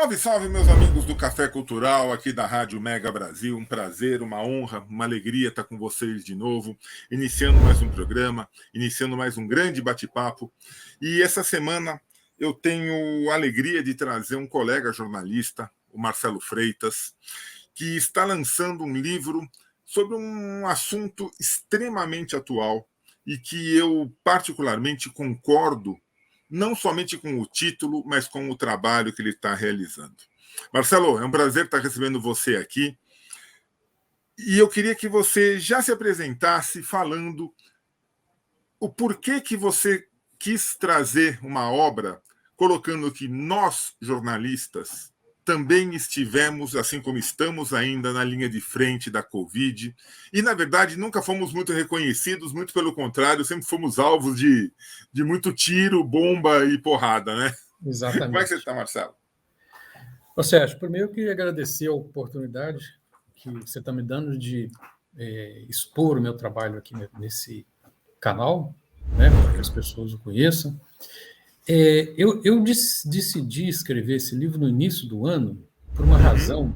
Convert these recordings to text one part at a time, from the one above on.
Salve, salve, meus amigos do Café Cultural, aqui da Rádio Mega Brasil. Um prazer, uma honra, uma alegria estar com vocês de novo, iniciando mais um programa, iniciando mais um grande bate-papo. E essa semana eu tenho a alegria de trazer um colega jornalista, o Marcelo Freitas, que está lançando um livro sobre um assunto extremamente atual e que eu particularmente concordo não somente com o título, mas com o trabalho que ele está realizando. Marcelo, é um prazer estar recebendo você aqui. E eu queria que você já se apresentasse falando o porquê que você quis trazer uma obra, colocando que nós, jornalistas, também estivemos, assim como estamos ainda, na linha de frente da Covid. E, na verdade, nunca fomos muito reconhecidos, muito pelo contrário, sempre fomos alvos de muito tiro, bomba e porrada, né? Exatamente. Como é que você está, Marcelo? Ô, Sérgio, primeiro eu queria agradecer a oportunidade que você está me dando de expor o meu trabalho aqui nesse canal, né, para que as pessoas o conheçam. Eu decidi escrever esse livro no início do ano por uma razão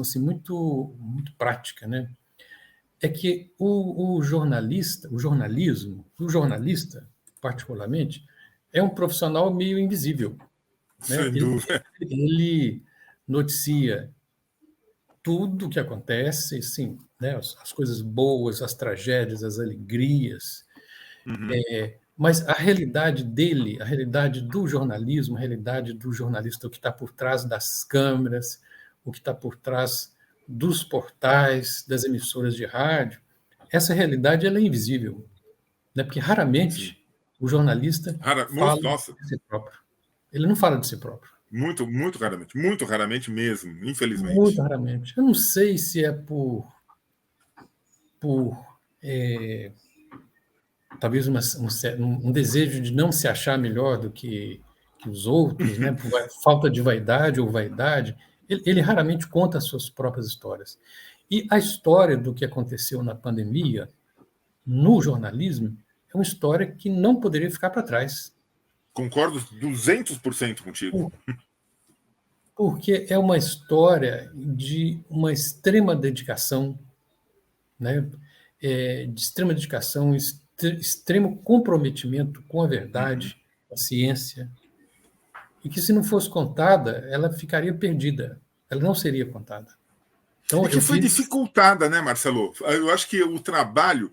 assim, muito prática, né? É que o jornalista, o jornalista, particularmente, é um profissional meio invisível, né? Sem dúvida. Ele noticia tudo o que acontece, sim, né? As coisas boas, as tragédias, as alegrias. Mas a realidade dele, a realidade do jornalismo, a realidade do jornalista, o que está por trás das câmeras, o que está por trás dos portais, das emissoras de rádio, essa realidade ela é invisível, né? Porque raramente o jornalista fala de si próprio. Ele não fala de si próprio. Muito raramente mesmo, infelizmente. Muito raramente. Eu não sei se é por talvez um desejo de não se achar melhor do que os outros, né? Por falta de vaidade ou vaidade. Ele raramente conta as suas próprias histórias. E a história do que aconteceu na pandemia, no jornalismo, é uma história que não poderia ficar para trás. Concordo 200% contigo. Porque é uma história de uma extrema dedicação, né? De extrema dedicação, extremo comprometimento com a verdade, a ciência, e que, se não fosse contada, ela ficaria perdida, ela não seria contada. Então, E que foi dificultada, né, Marcelo? Eu acho que o trabalho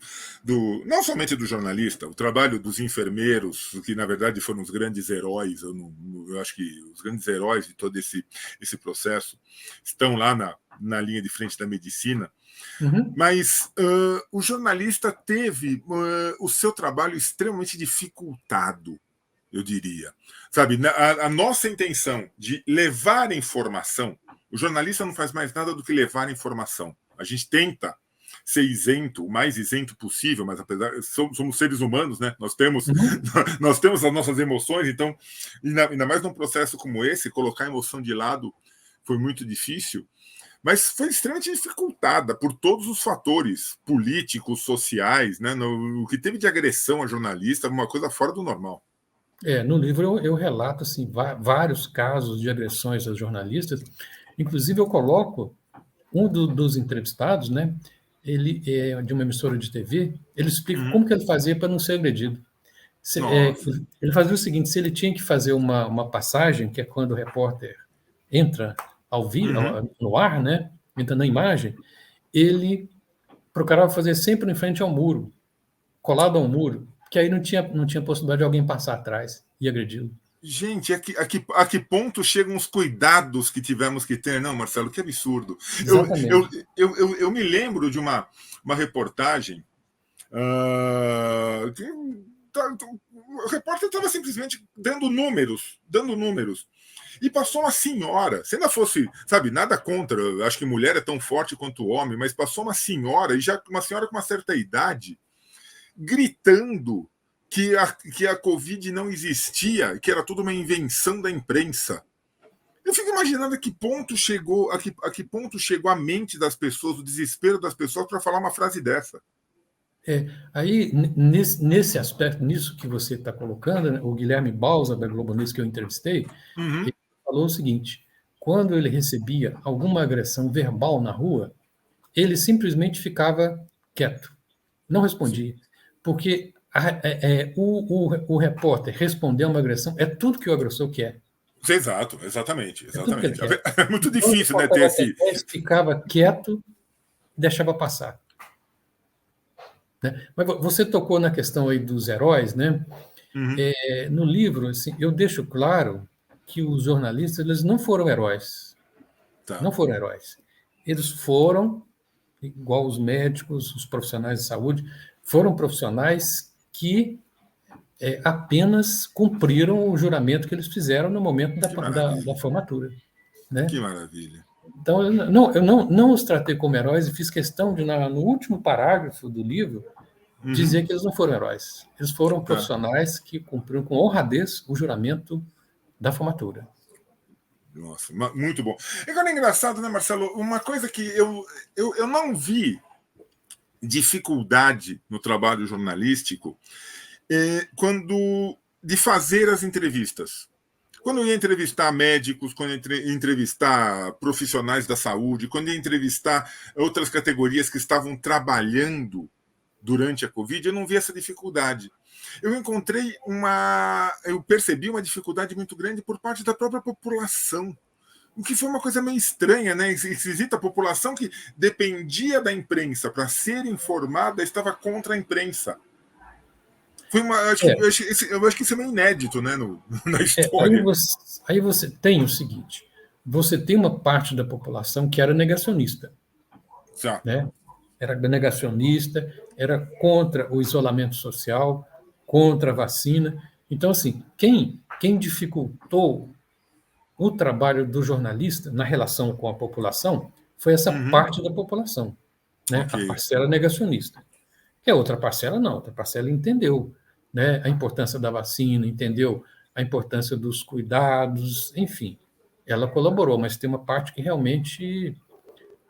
não somente do jornalista, o trabalho dos enfermeiros, que na verdade foram os grandes heróis, eu acho que os grandes heróis de todo esse processo estão lá na linha de frente da medicina. Mas o jornalista teve o seu trabalho extremamente dificultado, eu diria. Sabe, a nossa intenção de levar informação, o jornalista não faz mais nada do que levar informação. A gente tenta ser isento, o mais isento possível, mas apesar somos seres humanos, né? Nós temos as nossas emoções, então, ainda mais num processo como esse, colocar a emoção de lado foi muito difícil, mas foi extremamente dificultada por todos os fatores políticos, sociais, né? O que teve de agressão a jornalista, uma coisa fora do normal. No livro eu relato assim, vários casos de agressões a jornalistas. Inclusive, eu coloco um dos entrevistados, né? Ele é de uma emissora de TV. Ele explica como que ele fazia para não ser agredido. Ele fazia o seguinte: se ele tinha que fazer uma passagem, que é quando o repórter entra ao vivo, no ar, né? Entra na imagem, ele procurava fazer sempre em frente ao muro, colado ao muro, que aí não tinha possibilidade de alguém passar atrás e agredi-lo. Gente, a que ponto chegam os cuidados que tivemos que ter? Não, Marcelo, que absurdo. Eu me lembro de uma reportagem que o repórter estava simplesmente dando números. E passou uma senhora, se ainda fosse, sabe, nada contra, acho que mulher é tão forte quanto o homem, mas passou uma senhora, e já uma senhora com uma certa idade, gritando que a Covid não existia, que era tudo uma invenção da imprensa. Eu fico imaginando a que ponto chegou a mente das pessoas, o desespero das pessoas para falar uma frase dessa. Aí, nesse aspecto, nisso que você está colocando, né, o Guilherme Balsa, da Globo News, que eu entrevistei, ele falou o seguinte: quando ele recebia alguma agressão verbal na rua, ele simplesmente ficava quieto, não respondia, porque o repórter responder a uma agressão é tudo que o agressor quer. Exato, exatamente, É tudo que ele exatamente. quer. É muito Então, ele difícil, né, ter esse... ficava quieto e deixava passar. Né? Mas você tocou na questão aí dos heróis, né? Uhum. No livro, assim, eu deixo claro que os jornalistas eles não foram heróis. Tá. Não foram heróis. Eles foram, igual os médicos, os profissionais de saúde, foram profissionais que apenas cumpriram o juramento que eles fizeram no momento Que da maravilha, formatura. Né? que maravilha. Então, eu não os tratei como heróis e fiz questão de, no último parágrafo do livro, Uhum. dizer que eles não foram heróis. Eles foram Tá. profissionais que cumpriram com honradez o juramento da formatura. Nossa, muito bom. Agora é engraçado, né, Marcelo? Uma coisa que eu não vi dificuldade no trabalho jornalístico quando de fazer as entrevistas. Quando eu ia entrevistar médicos, quando eu ia entrevistar profissionais da saúde, quando eu ia entrevistar outras categorias que estavam trabalhando durante a Covid, eu não vi essa dificuldade. Eu percebi uma dificuldade muito grande por parte da própria população. O que foi uma coisa meio estranha, né? Esquisita, a população que dependia da imprensa para ser informada estava contra a imprensa. Foi uma, eu acho que isso é meio inédito, né, na história. Aí você tem o seguinte: você tem uma parte da população que era negacionista. Já. Né? Era negacionista, era contra o isolamento social, contra a vacina. Então, assim, quem dificultou o trabalho do jornalista na relação com a população foi essa Uhum. parte da população, né? Ok. A parcela negacionista. E a outra parcela não, a outra parcela entendeu, né? A importância da vacina, entendeu a importância dos cuidados, enfim. Ela colaborou, mas tem uma parte que realmente,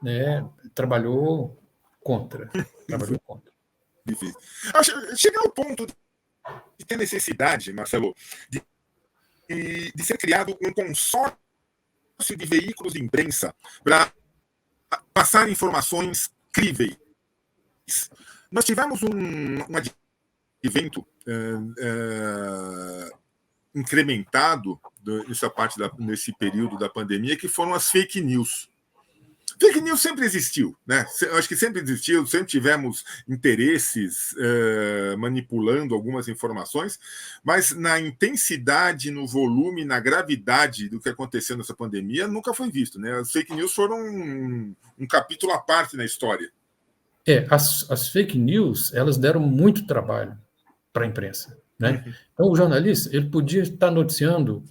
né, trabalhou contra. Trabalhou contra. Difícil. Chegar ao ponto de ter necessidade, Marcelo, de ser criado um consórcio de veículos de imprensa para passar informações críveis. Nós tivemos um advento incrementado nesse período da pandemia, que foram as fake news. Fake news sempre existiu, né? Eu acho que sempre existiu, sempre tivemos interesses manipulando algumas informações, mas na intensidade, no volume, na gravidade do que aconteceu nessa pandemia, nunca foi visto, né? As fake news foram um capítulo à parte na história. As fake news, elas deram muito trabalho para a imprensa, né? Uhum. Então, o jornalista, ele podia estar noticiando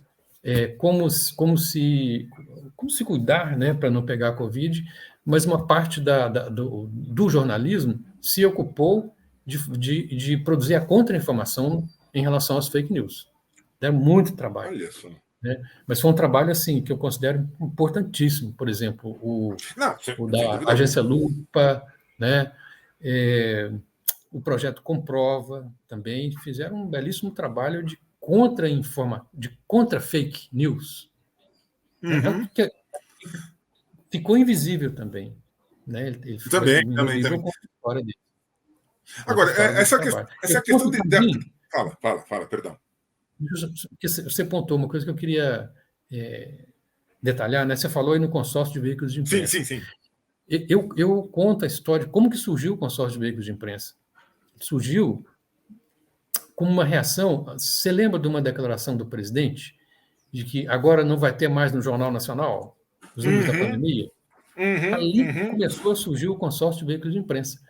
como se cuidar, né, para não pegar a Covid, mas uma parte do jornalismo se ocupou de produzir a contra-informação em relação às fake news. Deram muito trabalho. Olha só. Né? Mas foi um trabalho assim que eu considero importantíssimo. Por exemplo, o da Agência Lupa, né? O projeto Comprova também fizeram um belíssimo trabalho de contra fake news. Uhum. Ficou invisível também. Né? Ele Também. com a história dele. Agora, essa questão de... Também, Fala, perdão. Você pontou uma coisa que eu queria detalhar, né? Você falou aí no consórcio de veículos de imprensa. Sim. Eu conto a história de como que surgiu o consórcio de veículos de imprensa. Surgiu como uma reação. Você lembra de uma declaração do presidente de que agora não vai ter mais no Jornal Nacional os números da pandemia? Ali começou a surgir o consórcio de veículos de imprensa,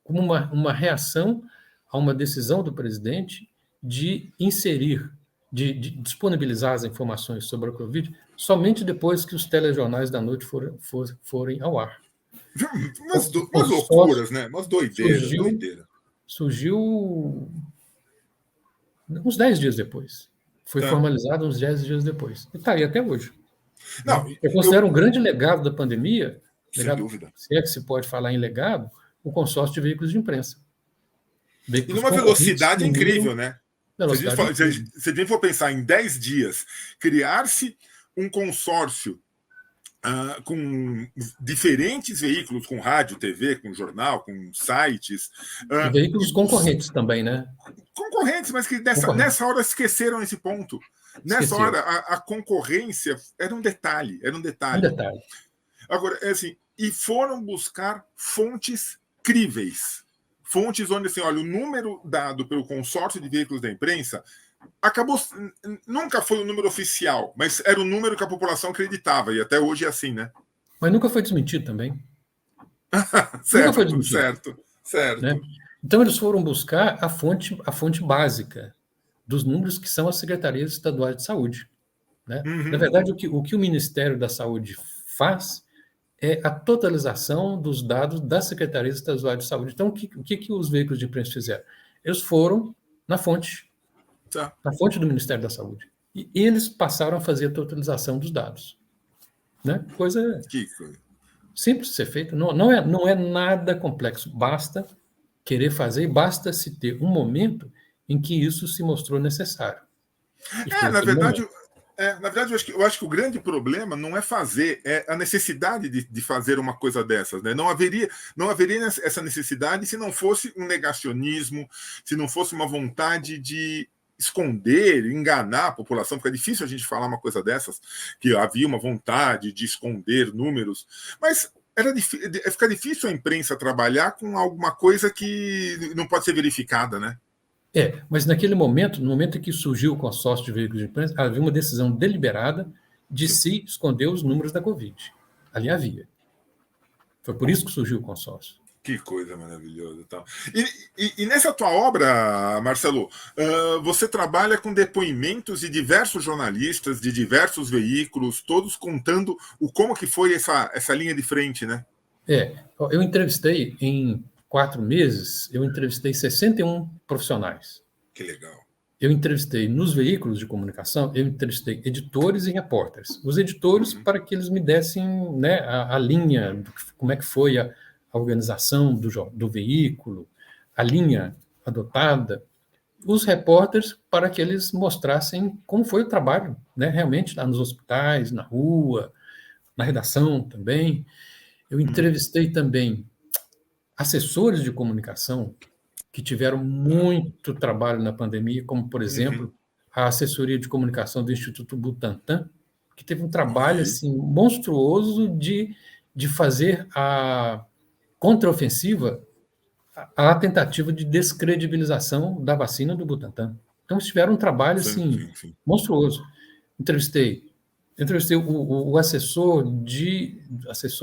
como uma reação a uma decisão do presidente de inserir, de disponibilizar as informações sobre a Covid somente depois que os telejornais da noite forem ao ar. Umas loucuras, né? Umas doideiras. Surgiu uns 10 dias depois. Foi formalizado uns 10 dias depois. E está aí até hoje. Não, eu considero um grande legado da pandemia, sem dúvida. Se é que se pode falar em legado, o consórcio de veículos de imprensa. E numa velocidade incrível, né? Se a gente for pensar em 10 dias, criar-se um consórcio com diferentes veículos, com rádio, TV, com jornal, com sites. E veículos concorrentes também, né? Concorrentes, mas que nessa hora esqueceram esse ponto. Nessa hora, a concorrência era um detalhe. Um detalhe. Agora, é assim, e foram buscar fontes críveis. Fontes onde, assim, olha, o número dado pelo consórcio de veículos da imprensa nunca foi um número oficial, mas era o número que a população acreditava, e até hoje é assim, né? Mas nunca foi desmentido também. Certo, nunca foi desmentido. Certo. Né? Então eles foram buscar a fonte básica dos números, que são as secretarias estaduais de saúde. Né? Na verdade, o que o Ministério da Saúde faz é a totalização dos dados das secretarias estaduais de saúde. Então, o que os veículos de imprensa fizeram? Eles foram na fonte do Ministério da Saúde. E eles passaram a fazer a totalização dos dados. Né? Coisa simples de ser feita. Não é nada complexo. Basta querer fazer e basta se ter um momento em que isso se mostrou necessário. Na verdade, eu acho que o grande problema não é fazer, é a necessidade de fazer uma coisa dessas. Né? Não haveria essa necessidade se não fosse um negacionismo, se não fosse uma vontade de esconder, enganar a população, porque é difícil a gente falar uma coisa dessas, que havia uma vontade de esconder números, mas fica difícil a imprensa trabalhar com alguma coisa que não pode ser verificada, né? Mas naquele momento, no momento em que surgiu o consórcio de veículos de imprensa, havia uma decisão deliberada de se esconder os números da Covid. Ali havia. Foi por isso que surgiu o consórcio. Que coisa maravilhosa. Tal. E nessa tua obra, Marcelo, você trabalha com depoimentos de diversos jornalistas, de diversos veículos, todos contando como que foi essa linha de frente, né? Eu entrevistei em 4 meses, eu entrevistei 61 profissionais. Que legal. Eu entrevistei nos veículos de comunicação, eu entrevistei editores e repórteres. Os editores para que eles me dessem, né, a linha, como é que foi a organização do veículo, a linha adotada. Os repórteres para que eles mostrassem como foi o trabalho, né, realmente lá nos hospitais, na rua, na redação também. Eu entrevistei também assessores de comunicação que tiveram muito trabalho na pandemia, como, por exemplo, a assessoria de comunicação do Instituto Butantan, que teve um trabalho assim, monstruoso de fazer a contraofensiva à tentativa de descredibilização da vacina do Butantan. Então, eles tiveram um trabalho assim, monstruoso. Entrevistei o assessor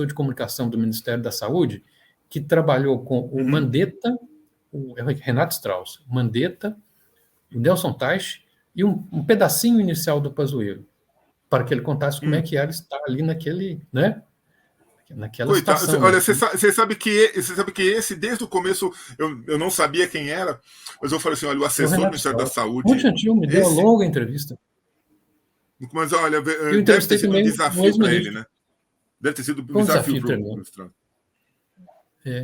de comunicação do Ministério da Saúde, que trabalhou com o Mandetta, o Renato Strauss, Mandetta, o Nelson Teich e um pedacinho inicial do Pazuello, para que ele contasse como é que era estar ali naquele, né? Naquela situação. Olha, você sabe que esse, desde o começo, eu não sabia quem era, mas eu falei assim, olha, o assessor do Ministério da Saúde... Muito gentil, me deu uma longa entrevista. Mas, olha, deve ter sido um desafio para ele, né? Deve ter sido um desafio para o Strauss.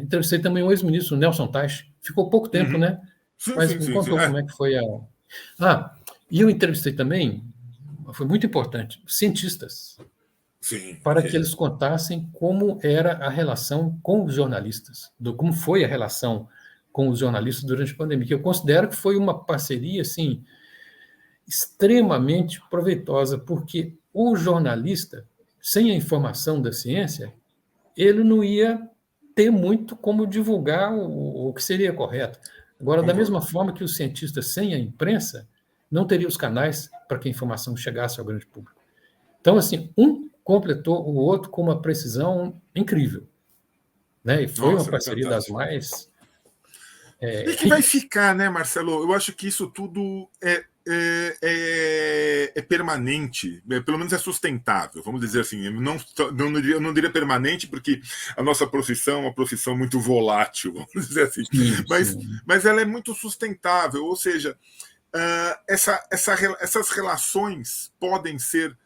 Entrevistei também o ex-ministro Nelson Teich. Ficou pouco tempo, né? Mas me contou como é que foi e eu entrevistei também, foi muito importante, cientistas. Para que eles contassem como era a relação com os jornalistas, como foi a relação com os jornalistas durante a pandemia, que eu considero que foi uma parceria assim, extremamente proveitosa, porque o jornalista, sem a informação da ciência, ele não ia ter muito como divulgar o que seria correto. Agora, da mesma forma que os cientistas, sem a imprensa, não teriam os canais para que a informação chegasse ao grande público. Então, assim, um completou o outro com uma precisão incrível. Né? E foi uma parceria das mais... E que vai ficar, né, Marcelo? Eu acho que isso tudo é permanente, pelo menos é sustentável, vamos dizer assim. Eu não diria permanente, porque a nossa profissão é uma profissão muito volátil, vamos dizer assim. Mas ela é muito sustentável, ou seja, essas relações podem ser...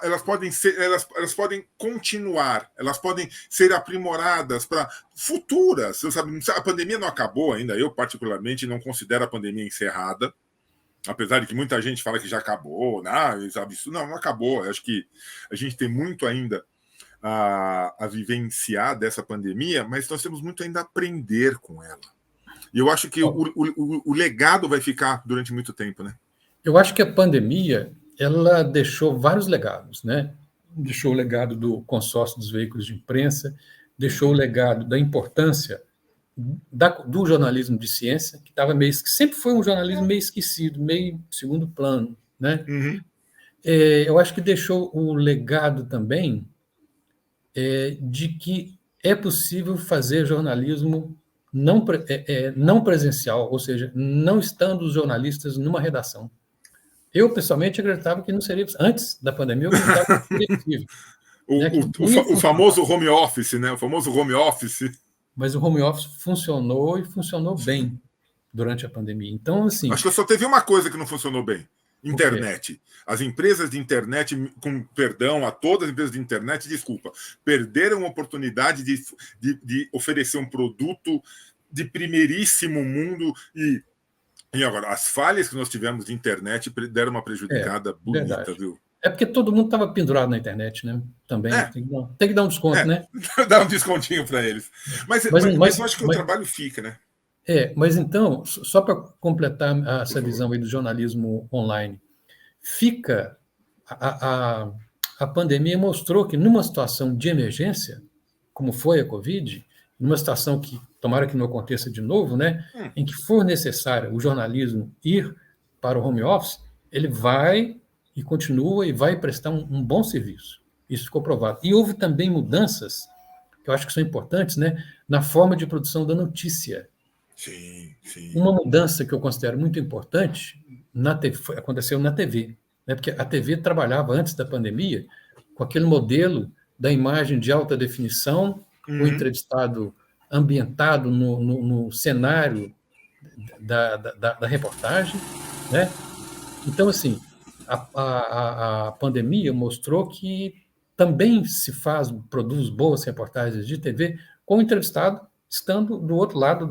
Elas podem continuar, elas podem ser aprimoradas para futuras. Sabe, a pandemia não acabou ainda. Eu, particularmente, não considero a pandemia encerrada. Apesar de que muita gente fala que já acabou, não acabou. Eu acho que a gente tem muito ainda a vivenciar dessa pandemia, mas nós temos muito ainda a aprender com ela. E eu acho que o legado vai ficar durante muito tempo, né? Eu acho que a pandemia ela deixou vários legados, né? Deixou o legado do consórcio dos veículos de imprensa, deixou o legado da importância do jornalismo de ciência, que estava sempre foi um jornalismo meio esquecido, meio segundo plano, né? Uhum. Eu acho que deixou o legado também de que é possível fazer jornalismo não presencial, ou seja, não estando os jornalistas numa redação. Eu, pessoalmente, acreditava que não seria, antes da pandemia, eu acreditava que não seria possível. Né, que não ia O funcionar. famoso home office, né? O famoso home office. Mas o home office funcionou e funcionou bem durante a pandemia. Então, assim. Acho que só teve uma coisa que não funcionou bem: O quê? internet. As empresas de internet, com perdão a todas as empresas de internet, desculpa, perderam a oportunidade de oferecer um produto de primeiríssimo mundo e agora, as falhas que nós tivemos de internet deram uma prejudicada bonita, Verdade. viu? É porque todo mundo estava pendurado na internet, né? Também. É, Tem que dar um desconto, né? dá um descontinho para eles. Mas, Mas mas, eu acho que o mas, trabalho fica, né? mas então, só para completar essa visão aí do jornalismo online, fica. A pandemia mostrou que, numa situação de emergência, como foi a Covid, numa situação que, tomara que não aconteça de novo, né, em que for necessário o jornalismo ir para o home office, ele vai e continua e vai prestar um bom serviço. Isso ficou provado. E houve também mudanças, que eu acho que são importantes, né, na forma de produção da notícia. Sim, sim. Uma mudança que eu considero muito importante aconteceu na TV, né? Porque a TV trabalhava antes da pandemia com aquele modelo da imagem de alta definição, o entrevistado ambientado no cenário da reportagem, né? Então, assim, a pandemia mostrou que também produz boas reportagens de TV com o entrevistado estando do outro lado,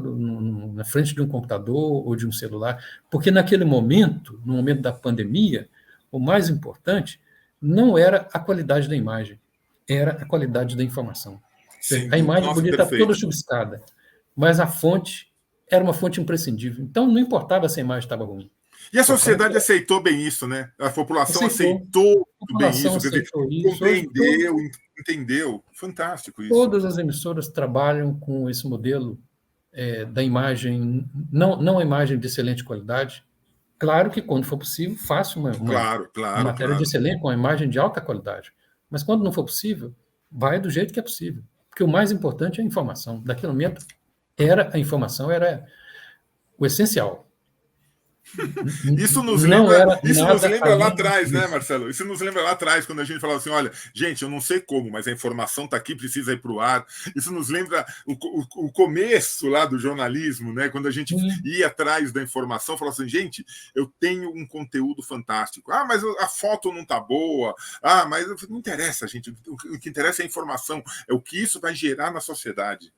na frente de um computador ou de um celular, porque naquele momento, no momento da pandemia, o mais importante não era a qualidade da imagem, era a qualidade da informação. Ou seja, Sem a dúvida. imagem Nossa, podia estar toda perfeito. chuviscada, mas a fonte era uma fonte imprescindível. Então, não importava se a imagem estava ruim. E a Importava que sociedade aceitou bem isso, né? A população aceitou. aceitou A muito bem população isso, quer dizer, aceitou isso. Hoje, compreendeu, entendeu. Fantástico isso. todas as emissoras trabalham com esse modelo da imagem, não a imagem de excelente qualidade. Claro que, quando for possível, faça uma Claro, claro, matéria de claro. excelente, com a imagem de alta qualidade. Mas, quando não for possível, vai do jeito que é possível. Porque o mais importante é a informação. Naquele momento, a informação era o essencial. Não era Isso nos nada lembra lá além atrás, né, disso. Marcelo? Isso nos lembra lá atrás, quando a gente falava assim: olha, gente, eu não sei como, mas a informação está aqui, precisa ir para o ar. Isso nos lembra o começo lá do jornalismo, né? Quando a gente ia atrás da informação, falava assim: gente, eu tenho um conteúdo fantástico. Ah, mas a foto não está boa. Ah, mas não interessa, gente. O que interessa é a informação, é o que isso vai gerar na sociedade.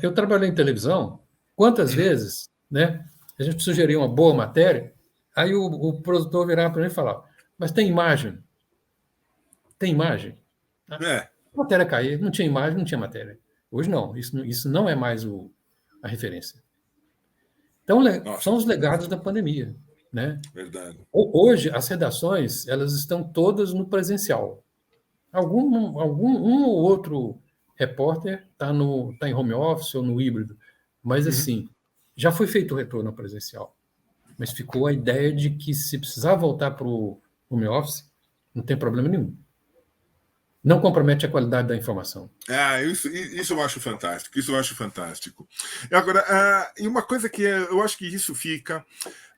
Eu trabalhei em televisão, quantas vezes, né? A gente sugeria uma boa matéria, aí o produtor virava para mim e falava: mas tem imagem? Tem imagem? A É. matéria caía, não tinha imagem, não tinha matéria. Hoje não, isso não é mais a referência. Então, Nossa, são os legados da pandemia, né? verdade. Hoje, as redações elas estão todas no presencial. Um ou outro repórter tá em home office ou no híbrido, mas assim, já foi feito o retorno ao presencial. Mas ficou a ideia de que, se precisar voltar para o home office, não tem problema nenhum. Não compromete a qualidade da informação. Ah, isso eu acho fantástico. Isso eu acho fantástico. Agora, e uma coisa que eu acho que isso fica,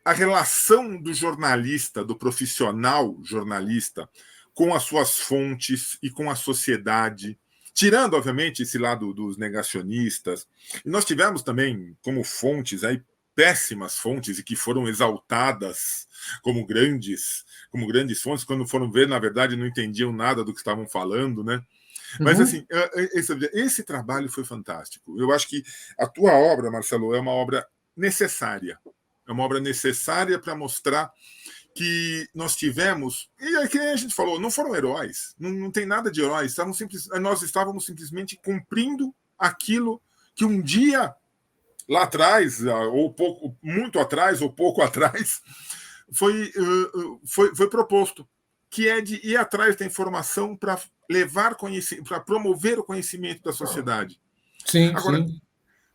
a relação do jornalista, do profissional jornalista, com as suas fontes e com a sociedade, tirando, obviamente, esse lado dos negacionistas. E nós tivemos também como fontes aí péssimas fontes e que foram exaltadas como grandes fontes, quando foram ver, na verdade, não entendiam nada do que estavam falando, né? Mas, assim, esse trabalho foi fantástico. Eu acho que a tua obra, Marcelo, é uma obra necessária. É uma obra necessária para mostrar que nós tivemos, e é que a gente falou, não foram heróis, não tem nada de heróis, nós estávamos simplesmente cumprindo aquilo que um dia, lá atrás, ou pouco, muito atrás, ou pouco atrás, foi proposto, que é de ir atrás da informação para levar conhecimento, para promover o conhecimento da sociedade. Sim, Agora, sim.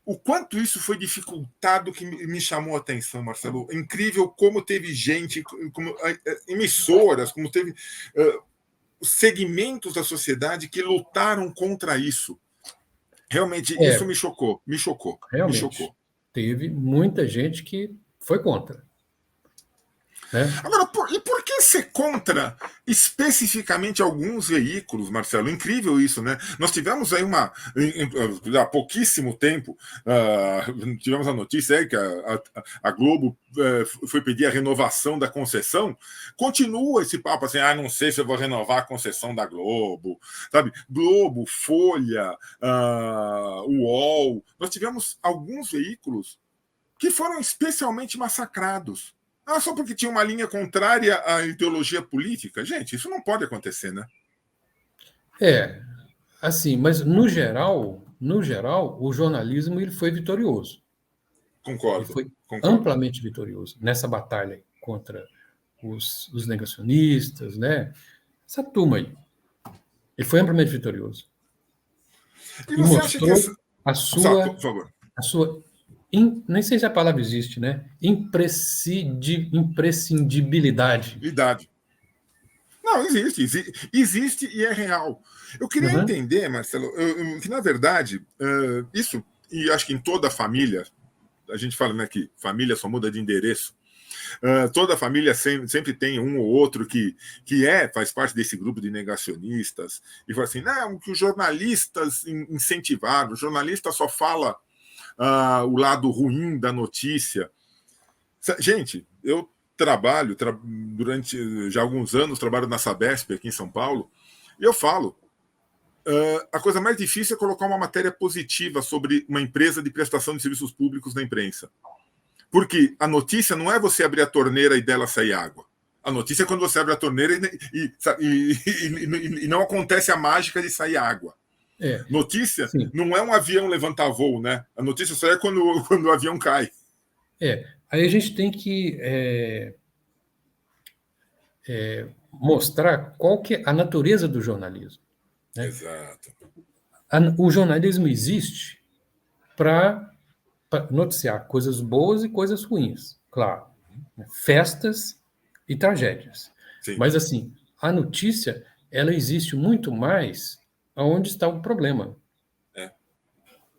o quanto isso foi dificultado que me chamou a atenção, Marcelo. Incrível como teve gente, como emissoras, como teve segmentos da sociedade que lutaram contra isso. Realmente, isso me chocou, me chocou. Realmente. Me chocou. Teve muita gente que foi contra. Né? Agora, e por que ser contra especificamente alguns veículos, Marcelo? Incrível isso, né? Nós tivemos aí há pouquíssimo tempo, tivemos a notícia aí que a Globo foi pedir a renovação da concessão. Continua esse papo assim, não sei se eu vou renovar a concessão da Globo, sabe? Globo, Folha, UOL. Nós tivemos alguns veículos que foram especialmente massacrados. Só porque tinha uma linha contrária à ideologia política? Gente, isso não pode acontecer, né? Assim, mas no geral, o jornalismo ele foi vitorioso. Concordo. Ele foi amplamente vitorioso nessa batalha contra os negacionistas, né? Essa turma aí. Ele foi amplamente vitorioso. E você acha que a sua, por favor. Nem sei se a palavra existe, né? Imprescindibilidade. Não, existe e é real. Eu queria entender, Marcelo, que na verdade, isso, e acho que em toda família, a gente fala, né, que família só muda de endereço, toda família sempre tem um ou outro que faz parte desse grupo de negacionistas, e fala assim, não, que os jornalistas incentivaram, o jornalista só fala o lado ruim da notícia. Gente, eu trabalho durante já alguns anos, trabalho na Sabesp aqui em São Paulo, e eu falo, a coisa mais difícil é colocar uma matéria positiva sobre uma empresa de prestação de serviços públicos na imprensa. Porque a notícia não é você abrir a torneira e dela sair água. A notícia é quando você abre a torneira e não acontece a mágica de sair água. Notícia não é um avião levantar voo, né? A notícia só é quando o avião cai. Aí a gente tem que mostrar qual que é a natureza do jornalismo. Né? Exato. O jornalismo existe para noticiar coisas boas e coisas ruins, claro. Festas e tragédias. Sim. Mas, assim, a notícia, ela existe muito mais aonde está o problema.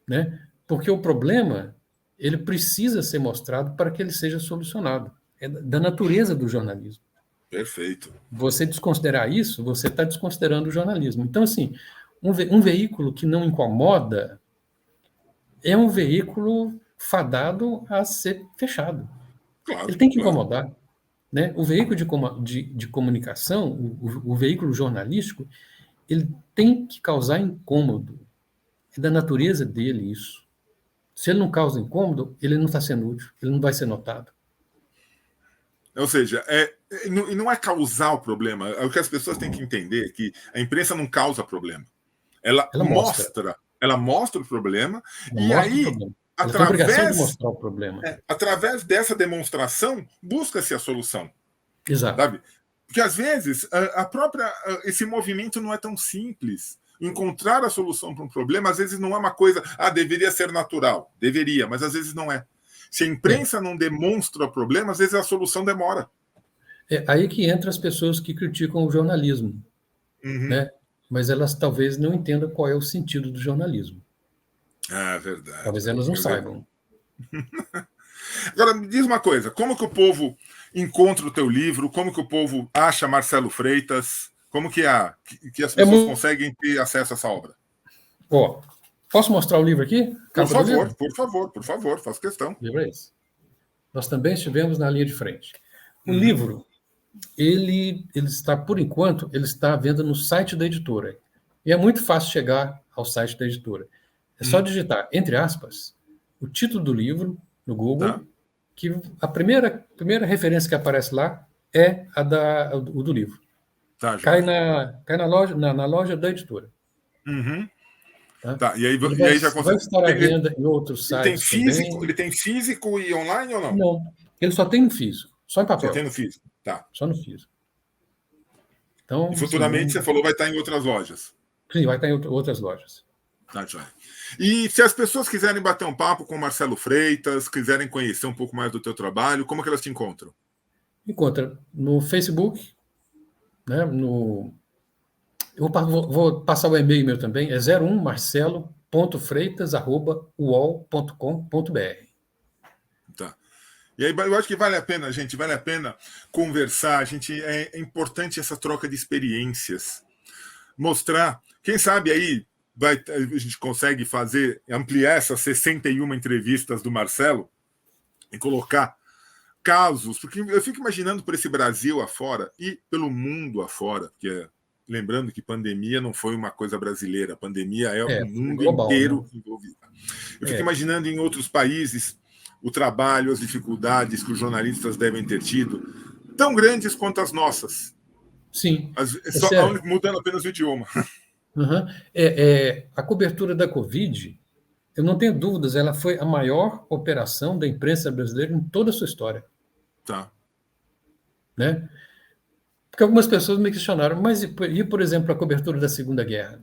Né? Porque o problema, ele precisa ser mostrado para que ele seja solucionado. É da natureza do jornalismo. Perfeito. Você desconsiderar isso, você está desconsiderando o jornalismo. Então, assim, um veículo que não incomoda é um veículo fadado a ser fechado. Claro, ele tem que incomodar. Né? O veículo de comunicação, o veículo jornalístico, ele tem que causar incômodo. É da natureza dele isso. Se ele não causa incômodo, ele não está sendo útil, ele não vai ser notado. Ou seja, não é causar o problema. O que as pessoas têm que entender é que a imprensa não causa problema. Ela mostra o problema, e aí, através dessa demonstração, busca-se a solução. Exato. Sabe? Porque, às vezes, esse movimento não é tão simples. Encontrar a solução para um problema, às vezes, não é uma coisa... deveria ser natural. Deveria, mas às vezes não é. Se a imprensa não demonstra o problema, às vezes a solução demora. É aí que entra as pessoas que criticam o jornalismo. Né? Mas elas talvez não entendam qual é o sentido do jornalismo. Verdade. Talvez elas não saibam. Agora, me diz uma coisa, como que o povo encontra o teu livro? Como que o povo acha Marcelo Freitas? Como que as pessoas conseguem ter acesso a essa obra? Posso mostrar o livro aqui? Por favor, faço questão. O livro é esse. Nós também estivemos na linha de frente. O livro, ele está, por enquanto, ele está à venda no site da editora. E é muito fácil chegar ao site da editora. É só digitar, entre aspas, o título do livro no Google, que a primeira referência que aparece lá é o do livro. Tá, Cai joia. na loja da editora. Uhum. Tá? Tá, Ele e aí já vai consegue. estar à venda em outros sites também. Ele tem físico e online ou não? Não, ele só tem no físico, só em Só tem papel, no físico. Tá. só no físico. E Então, assim, futuramente você falou vai estar em outras lojas. sim, vai estar em outras lojas. Tá, joia. E se as pessoas quiserem bater um papo com o Marcelo Freitas, quiserem conhecer um pouco mais do teu trabalho, como que elas te encontram? Encontra no Facebook, né, eu vou passar o e-mail meu também, é 01marcelo.freitas@uol.com.br. Tá. E aí eu acho que vale a pena, gente, vale a pena conversar. É importante essa troca de experiências. Mostrar, quem sabe aí a gente consegue ampliar essas 61 entrevistas do Marcelo e colocar casos, porque eu fico imaginando por esse Brasil afora e pelo mundo afora, porque lembrando que pandemia não foi uma coisa brasileira, a pandemia é o mundo global, inteiro né? envolvido. Eu fico imaginando em outros países o trabalho, as dificuldades que os jornalistas devem ter tido, tão grandes quanto as nossas. Sim, Só sério. mudando apenas o idioma. Uhum. A cobertura da Covid, eu não tenho dúvidas, ela foi a maior operação da imprensa brasileira em toda a sua história. Tá. Né? Porque algumas pessoas me questionaram, mas por exemplo, a cobertura da Segunda Guerra?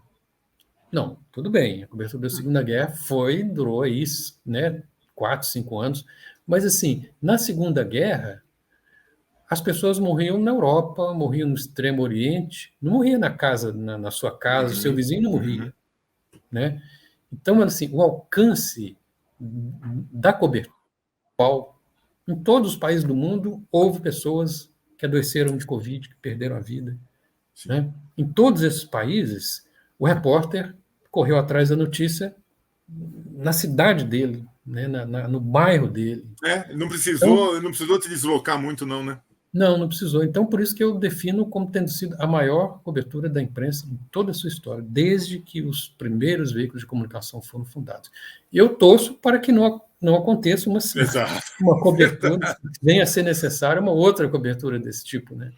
Não, tudo bem, a cobertura da Segunda Guerra durou aí, né, 4, 5 anos, mas assim, na Segunda Guerra, as pessoas morriam na Europa, morriam no Extremo Oriente, não morria na casa, na sua casa, o seu vizinho não morria, né? Então, assim, o alcance da cobertura, em todos os países do mundo, houve pessoas que adoeceram de Covid, que perderam a vida. Né? Em todos esses países, o repórter correu atrás da notícia na cidade dele, né? No bairro dele. Não Então, precisou te deslocar muito, não, né? não precisou. Então, por isso que eu defino como tendo sido a maior cobertura da imprensa em toda a sua história, desde que os primeiros veículos de comunicação foram fundados. E eu torço para que não aconteça uma cobertura, venha a ser necessária uma outra cobertura desse tipo, né?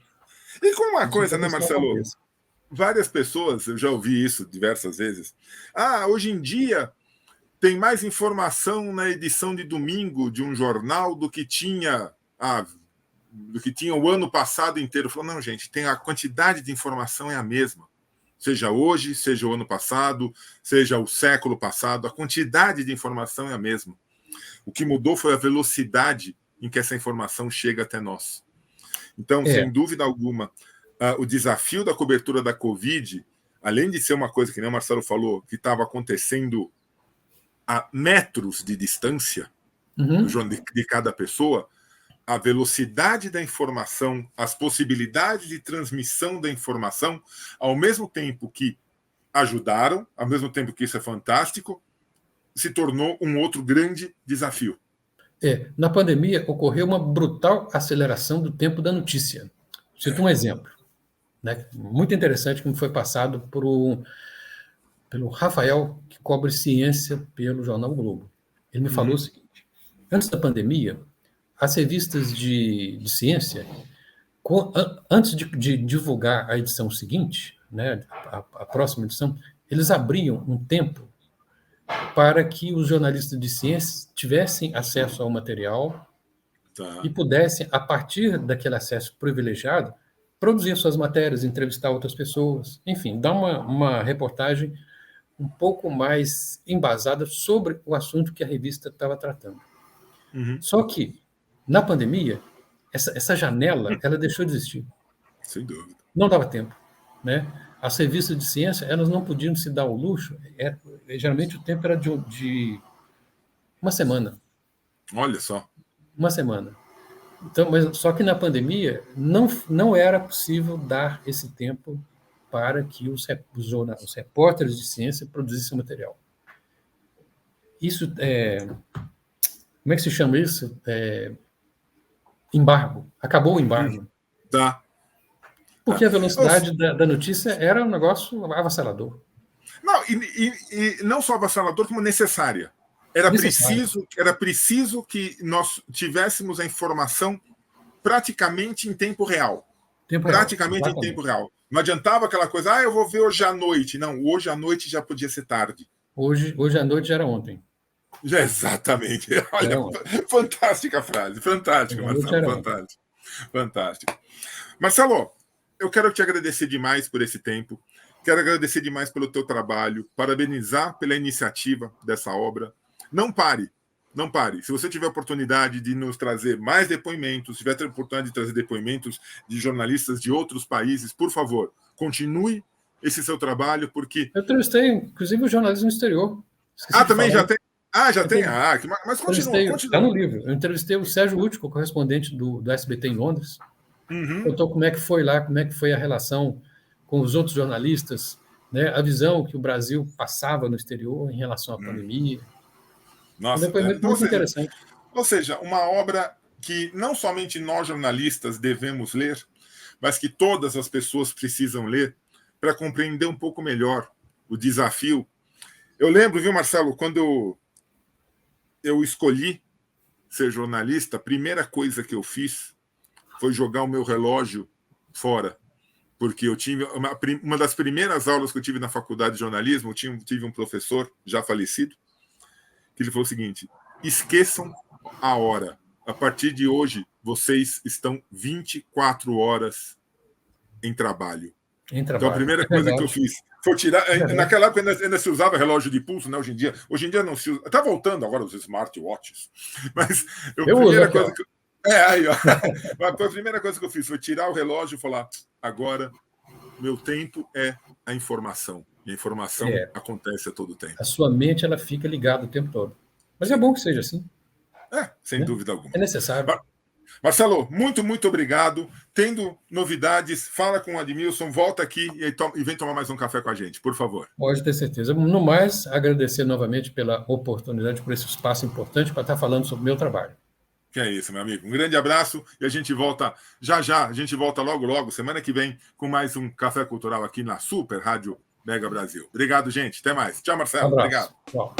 E com uma coisa, né, Isso não Marcelo? aconteça. Várias pessoas, eu já ouvi isso diversas vezes. Hoje em dia tem mais informação na edição de domingo de um jornal do que tinha o ano passado inteiro. Falou, não, gente, a quantidade de informação é a mesma. Seja hoje, seja o ano passado, seja o século passado, a quantidade de informação é a mesma. O que mudou foi a velocidade em que essa informação chega até nós. Então, sem dúvida alguma, o desafio da cobertura da Covid, além de ser uma coisa que nem o Marcelo falou, que estava acontecendo a metros de distância de cada pessoa, a velocidade da informação, as possibilidades de transmissão da informação, ao mesmo tempo que ajudaram, ao mesmo tempo que isso é fantástico, se tornou um outro grande desafio. Na pandemia, ocorreu uma brutal aceleração do tempo da notícia. Cito um exemplo, né, muito interessante, que me foi passado pelo Rafael, que cobre ciência pelo Jornal Globo. Ele me falou o seguinte: antes da pandemia, as revistas de ciência, antes de divulgar a edição seguinte, né, a próxima edição, eles abriam um tempo para que os jornalistas de ciência tivessem acesso ao material e pudessem, a partir daquele acesso privilegiado, produzir suas matérias, entrevistar outras pessoas, enfim, dar uma reportagem um pouco mais embasada sobre o assunto que a revista estava tratando. Só que, na pandemia, essa janela ela deixou de existir. Sem dúvida. Não dava tempo. Né? As revistas de ciência elas não podiam se dar o luxo, geralmente o tempo era de uma semana. Olha só. Uma semana. Então, mas só que na pandemia não era possível dar esse tempo para que os repórteres de ciência produzissem material. Isso como é que se chama isso? Embargo. Acabou o embargo. Tá. Porque a velocidade da notícia era um negócio avassalador. Não, e não só avassalador, como necessária. Era preciso que nós tivéssemos a informação praticamente em tempo real. Praticamente em tempo real. Não adiantava aquela coisa, eu vou ver hoje à noite. Não, hoje à noite já podia ser tarde. Hoje à noite já era ontem. Já, exatamente. Olha, fantástica frase. Fantástica, Marcelo. Fantástico. Marcelo, eu quero te agradecer demais por esse tempo. Quero agradecer demais pelo teu trabalho. Parabenizar pela iniciativa dessa obra. Não pare. Não pare. Se você tiver oportunidade de nos trazer mais depoimentos, se tiver a oportunidade de trazer depoimentos de jornalistas de outros países, por favor, continue esse seu trabalho, porque... Eu entrevistei, inclusive, o jornalismo no exterior. Também já tem? Já tem? Mas continua. Está no livro. Eu entrevistei o Sérgio Útico, correspondente do SBT em Londres. Contou como é que foi lá, como é que foi a relação com os outros jornalistas, né, a visão que o Brasil passava no exterior em relação à pandemia. Nossa, muito interessante. Ou seja, uma obra que não somente nós jornalistas devemos ler, mas que todas as pessoas precisam ler para compreender um pouco melhor o desafio. Eu lembro, viu, Marcelo, quando eu escolhi ser jornalista, a primeira coisa que eu fiz foi jogar o meu relógio fora, porque eu tive uma das primeiras aulas que eu tive na faculdade de jornalismo, eu tive um professor já falecido, que ele falou o seguinte: esqueçam a hora. A partir de hoje, vocês estão 24 horas em trabalho. Então, a primeira coisa que eu fiz foi tirar... Naquela época ainda se usava relógio de pulso, né? Hoje em dia não se usa. Está voltando agora os smartwatches. Mas a primeira coisa que... a primeira coisa que eu fiz foi tirar o relógio e falar: agora, meu tempo é a informação. E a informação acontece a todo tempo. A sua mente ela fica ligada o tempo todo. Mas é bom que seja assim. Sem dúvida alguma. É necessário. Marcelo, muito obrigado. Tendo novidades, fala com o Admilson, volta aqui e vem tomar mais um café com a gente, por favor. Pode ter certeza. No mais, agradecer novamente pela oportunidade, por esse espaço importante para estar falando sobre o meu trabalho. Que é isso, meu amigo. Um grande abraço e a gente volta já. A gente volta logo, semana que vem, com mais um Café Cultural aqui na Super Rádio Mega Brasil. Obrigado, gente. Até mais. Tchau, Marcelo. Obrigado. Tchau.